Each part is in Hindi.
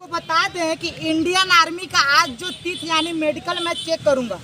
बता दें कि इंडियन आर्मी का आज जो तीथ यानी मेडिकल मैं चेक करूंगा।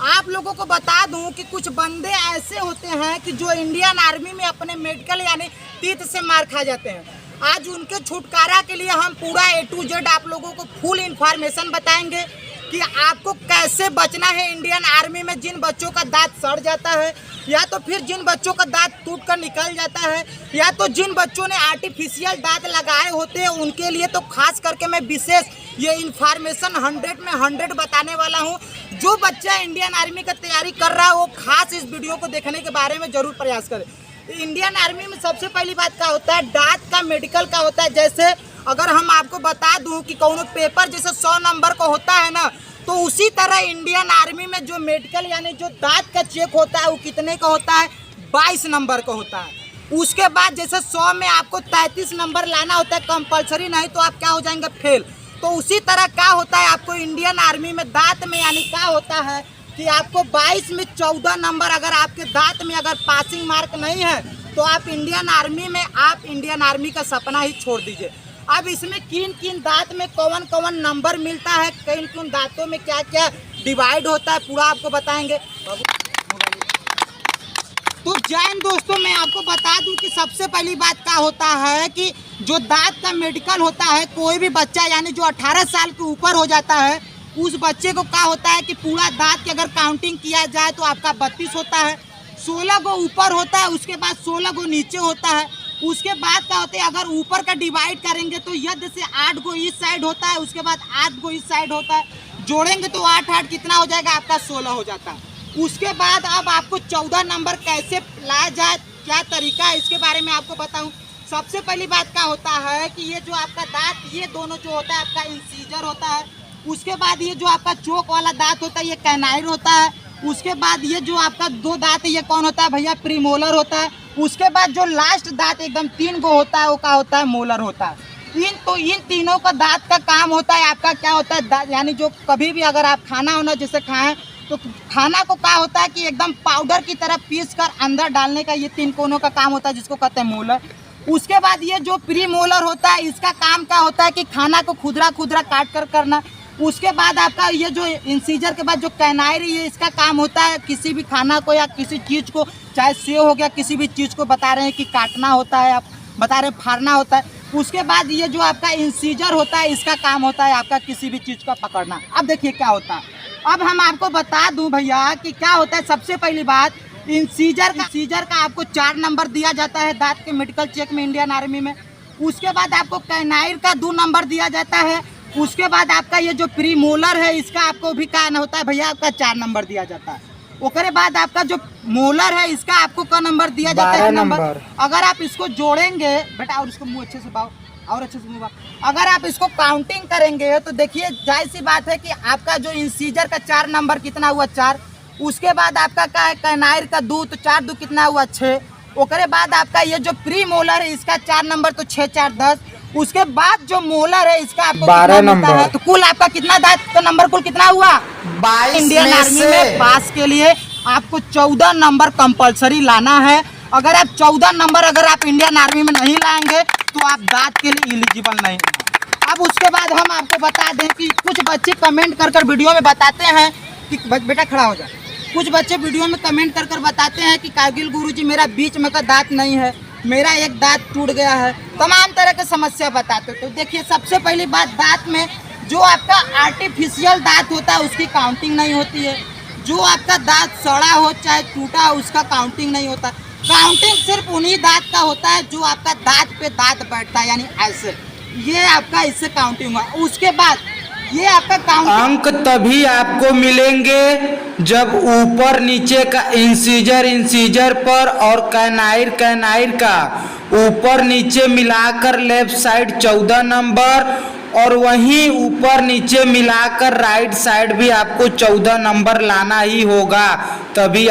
आप लोगों को बता दूं कि कुछ बंदे ऐसे होते हैं कि जो इंडियन आर्मी में अपने मेडिकल यानी तीथ से मार खा जाते हैं। आज उनके छुटकारा के लिए हम पूरा A to Z आप लोगों को फुल इंफॉर्मेशन बताएंगे कि आपको कैसे बचना है इंडियन आर्मी में। जिन बच्चों का दांत सड़ जाता है या तो फिर जिन बच्चों का दांत टूट कर निकल जाता है या तो जिन बच्चों ने आर्टिफिशियल दांत लगाए होते हैं, उनके लिए तो खास करके मैं विशेष ये इन्फॉर्मेशन 100 में 100 बताने वाला हूँ। जो बच्चा इंडियन आर्मी का तैयारी कर रहा है वो खास इस वीडियो को देखने के बारे में जरूर प्रयास करें। इंडियन आर्मी में सबसे पहली बात क्या होता है, दांत का मेडिकल का होता है। जैसे अगर हम आपको बता दूं कि कौन पेपर जैसे 100 नंबर का होता है ना, तो उसी तरह इंडियन आर्मी में जो मेडिकल यानी जो दांत का चेक होता है वो कितने का होता है, 22 नंबर का होता है। उसके बाद जैसे 100 में आपको 33 नंबर लाना होता है कंपलसरी, नहीं तो आप क्या हो जाएंगे, फेल। तो उसी तरह क्या होता है आपको इंडियन आर्मी में दांत में यानी क्या होता है कि आपको 22 में 14 नंबर अगर आपके दांत में अगर पासिंग मार्क नहीं है तो आप इंडियन आर्मी का सपना ही छोड़ दीजिए। अब इसमें किन किन दांत में कौन कौन नंबर मिलता है, किन किन दांतों में क्या क्या डिवाइड होता है, पूरा आपको बताएंगे। तो जैन दोस्तों, मैं आपको बता दूं कि सबसे पहली बात क्या होता है कि जो दांत का मेडिकल होता है, कोई भी बच्चा यानी जो 18 साल के ऊपर हो जाता है उस बच्चे को क्या होता है कि पूरा दांत की अगर काउंटिंग किया जाए तो आपका 32 होता है। 16 गो ऊपर होता है, उसके बाद 16 गो नीचे होता है। उसके बाद क्या होता है, अगर ऊपर का डिवाइड करेंगे तो यद से 8 गो इस साइड होता है, उसके बाद 8 गो इस साइड होता है। जोड़ेंगे तो 8 8 कितना हो जाएगा, आपका 16 हो जाता है। उसके बाद अब आपको 14 नंबर कैसे लाया जाए, क्या तरीका है, इसके बारे में आपको बताऊं। सबसे पहली बात क्या होता है कि ये जो आपका दांत, ये दोनों जो होता है आपका इंसीजर होता है। उसके बाद ये जो आपका चोक वाला दांत होता है ये कैनाइन होता है। उसके बाद ये जो आपका 2 दांत है ये कौन होता है भैया, प्रीमोलर होता है। उसके बाद जो लास्ट दांत एकदम 3 गो होता है वो क्या होता है, मोलर होता है। इन तीनों का दांत का काम होता है आपका क्या होता है, यानी जो कभी भी अगर आप खाना होना जैसे खाएं तो खाना को क्या होता है कि एकदम पाउडर की तरह पीस कर अंदर डालने का ये 3 कोनों का काम होता है, जिसको कहते हैं मोलर। उसके बाद ये जो प्री मोलर होता है इसका काम क्या होता है कि खाना को खुदरा खुदरा काट कर करना। उसके बाद आपका ये जो इंसीजर के बाद जो कैनाइन है इसका काम होता है किसी भी खाना को या किसी चीज़ को, चाहे सेव हो गया, किसी भी चीज़ को बता रहे हैं कि काटना होता है, आप बता रहे हैं फाड़ना होता है। उसके बाद ये जो आपका इंसीजर होता है इसका काम होता है आपका किसी भी चीज़ का पकड़ना। अब देखिए क्या होता है, अब हम आपको बता दूं भैया कि क्या होता है। सबसे पहली बात, इंसीजर का आपको 4 नंबर दिया जाता है दांत के मेडिकल चेक में इंडियन आर्मी में। उसके बाद आपको कैनाइन का 2 नंबर दिया जाता है। उसके बाद आपका ये जो प्री मोलर है इसका आपको भी क्या होता है भैया, आपका 4 नंबर दिया जाता है। उसके बाद आपका जो मोलर है इसका आपको क्या नंबर दिया जाता है, नंबर। अगर आप इसको जोड़ेंगे बेटा, और इसको मुँह अच्छे से बाओ, और अच्छे से मुँह बाओ। अगर आप इसको काउंटिंग करेंगे तो देखिए जाहिर सी बात है कि आपका जो इंसीजर का 4 नंबर कितना हुआ, 4। उसके बाद आपका क्या है, कैनाइन का 2, तो 4 2 कितना हुआ, 6। उसके बाद आपका ये जो प्री मोलर है इसका 4 नंबर, तो 6 4 10। उसके बाद जो मोलर है इसका आपको 12 नंबर है। तो कुल आपका कितना दांत का नंबर कुल कितना हुआ, 22। इंडियन आर्मी में पास के लिए आपको 14 नंबर कंपलसरी लाना है। अगर आप 14 नंबर अगर आप इंडियन आर्मी में नहीं लाएंगे तो आप दांत के लिए एलिजिबल नहीं हैं। अब उसके बाद हम आपको बता दें कि कुछ बच्चे कमेंट कर वीडियो में बताते हैं कि बेटा खड़ा हो जाए। कुछ बच्चे वीडियो में कमेंट कर बताते हैं कि कारगिल गुरुजी मेरा बीच में का दांत नहीं है, मेरा एक दांत टूट गया है, तमाम तरह की समस्या बताते। तो देखिए सबसे पहली बात, दांत में जो आपका आर्टिफिशियल दांत होता है उसकी काउंटिंग नहीं होती है। जो आपका दांत सड़ा हो चाहे टूटा हो उसका काउंटिंग नहीं होता। काउंटिंग सिर्फ उन्हीं दांत का होता है जो आपका दांत पे दांत बैठता है, यानी ऐसे ये आपका इससे काउंटिंग हुआ। उसके बाद ये आपका अंक तभी आपको मिलेंगे जब ऊपर नीचे का इंसीजर पर और कैनाइन का ऊपर नीचे मिलाकर लेफ्ट साइड 14 नंबर और वहीं ऊपर नीचे मिलाकर राइट साइड भी आपको 14 नंबर लाना ही होगा, तभी